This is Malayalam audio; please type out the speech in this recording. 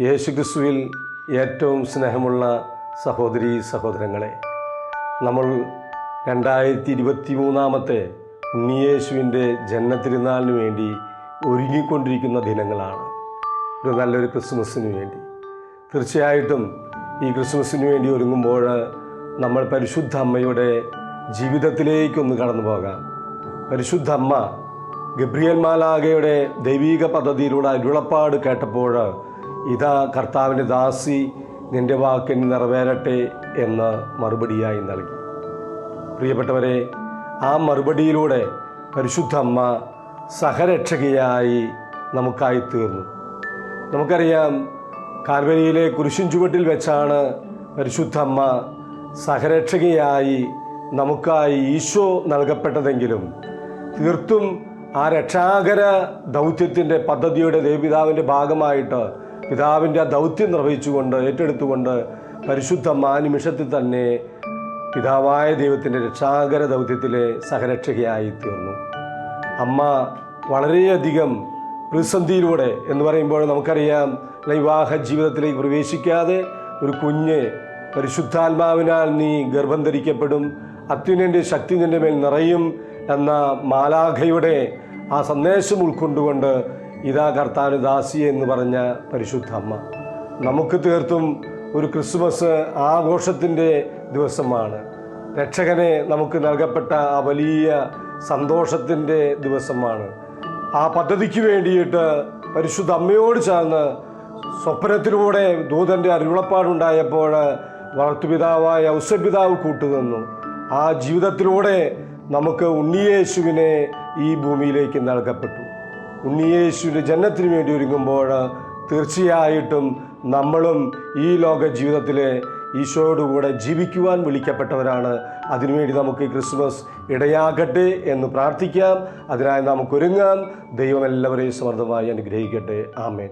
യേശുക്രിസ്തുവിൽ ഏറ്റവും സ്നേഹമുള്ള സഹോദരീ സഹോദരങ്ങളെ, നമ്മൾ 2023 ഉണ്ണിയേശുവിൻ്റെ ജന്മതിരുനാളിന് വേണ്ടി ഒരുങ്ങിക്കൊണ്ടിരിക്കുന്ന ദിനങ്ങളാണ്. ഒരു നല്ലൊരു ക്രിസ്മസിന് വേണ്ടി തീർച്ചയായിട്ടും ഈ ക്രിസ്മസിന് വേണ്ടി ഒരുങ്ങുമ്പോൾ നമ്മൾ പരിശുദ്ധ അമ്മയുടെ ജീവിതത്തിലേക്കൊന്ന് കടന്നു പോകാം. പരിശുദ്ധ അമ്മ ഗബ്രിയേൽ മാലാഖയുടെ ദൈവീക പദ്ധതിയിലൂടെ അരുളപ്പാട് കേട്ടപ്പോൾ, ഇതാ കർത്താവിൻ്റെ ദാസി, നിൻ്റെ വാക്കിന് നിറവേറട്ടെ എന്ന് മറുപടിയായി നൽകി. പ്രിയപ്പെട്ടവരെ, ആ മറുപടിയിലൂടെ പരിശുദ്ധ അമ്മ സഹരക്ഷകയായി നമുക്കായി തീർന്നു. നമുക്കറിയാം, കാൽവരിയിലെ കുരിശിൻ ചുവട്ടിൽ വെച്ചാണ് പരിശുദ്ധ അമ്മ സഹരക്ഷകയായി നമുക്കായി ഈശോ നൽകപ്പെട്ടതെങ്കിലും തീർത്തും ആ രക്ഷാകര ദൗത്യത്തിൻ്റെ പദ്ധതിയുടെ ദൈവപിതാവിൻ്റെ ഭാഗമായിട്ട് പിതാവിൻ്റെ ആ ദൗത്യം നിർവഹിച്ചുകൊണ്ട് ഏറ്റെടുത്തുകൊണ്ട് പരിശുദ്ധ ആ നിമിഷത്തിൽ തന്നെ പിതാവായ ദൈവത്തിൻ്റെ രക്ഷാകര ദൗത്യത്തിലെ സഹരക്ഷകയായി തീർന്നു. അമ്മ വളരെയധികം പ്രതിസന്ധിയിലൂടെ എന്ന് പറയുമ്പോൾ നമുക്കറിയാം, വിവാഹ ജീവിതത്തിലേക്ക് പ്രവേശിക്കാതെ ഒരു കുഞ്ഞ് പരിശുദ്ധാത്മാവിനാൽ നീ ഗർഭം ധരിക്കപ്പെടും, അത്യുന്നതൻ്റെ ശക്തി നിൻ്റെ മേൽ നിറയും എന്ന മാലാഖയുടെ ആ സന്ദേശം ഉൾക്കൊണ്ടുകൊണ്ട് ഇതാ കർത്താവിന് ദാസി എന്ന് പറഞ്ഞ പരിശുദ്ധ അമ്മ നമുക്ക് തീർത്തും ഒരു ക്രിസ്മസ് ആഘോഷത്തിൻ്റെ ദിവസമാണ്. രക്ഷകനെ നമുക്ക് നൽകപ്പെട്ട ആ വലിയ സന്തോഷത്തിൻ്റെ ദിവസമാണ്. ആ പദ്ധതിക്ക് വേണ്ടിയിട്ട് പരിശുദ്ധ അമ്മയോട് ചേർന്ന് സ്വപ്നത്തിലൂടെ ദൂതൻ്റെ അരുളപ്പാടുണ്ടായപ്പോൾ വളർത്തുപിതാവായ ഔസപിതാവ് കൂട്ടുനിന്നു. ആ ജീവിതത്തിലൂടെ നമുക്ക് ഉണ്ണിയേശുവിനെ ഈ ഭൂമിയിലേക്ക് നൽകപ്പെട്ടു. ഉണ്ണിയേശുവിൻ്റെ ജന്മത്തിന് വേണ്ടി ഒരുങ്ങുമ്പോൾ തീർച്ചയായിട്ടും നമ്മളും ഈ ലോക ജീവിതത്തിലെ ഈശോയോടുകൂടെ ജീവിക്കുവാൻ വിളിക്കപ്പെട്ടവരാണ്. അതിനുവേണ്ടി നമുക്ക് ഈ ക്രിസ്മസ് ഇടയാകട്ടെ എന്ന് പ്രാർത്ഥിക്കാം. അതിനായി നമുക്ക് ഒരുങ്ങാം. ദൈവം എല്ലാവരെയും സമൃദ്ധമായി അനുഗ്രഹിക്കട്ടെ. ആമേൻ.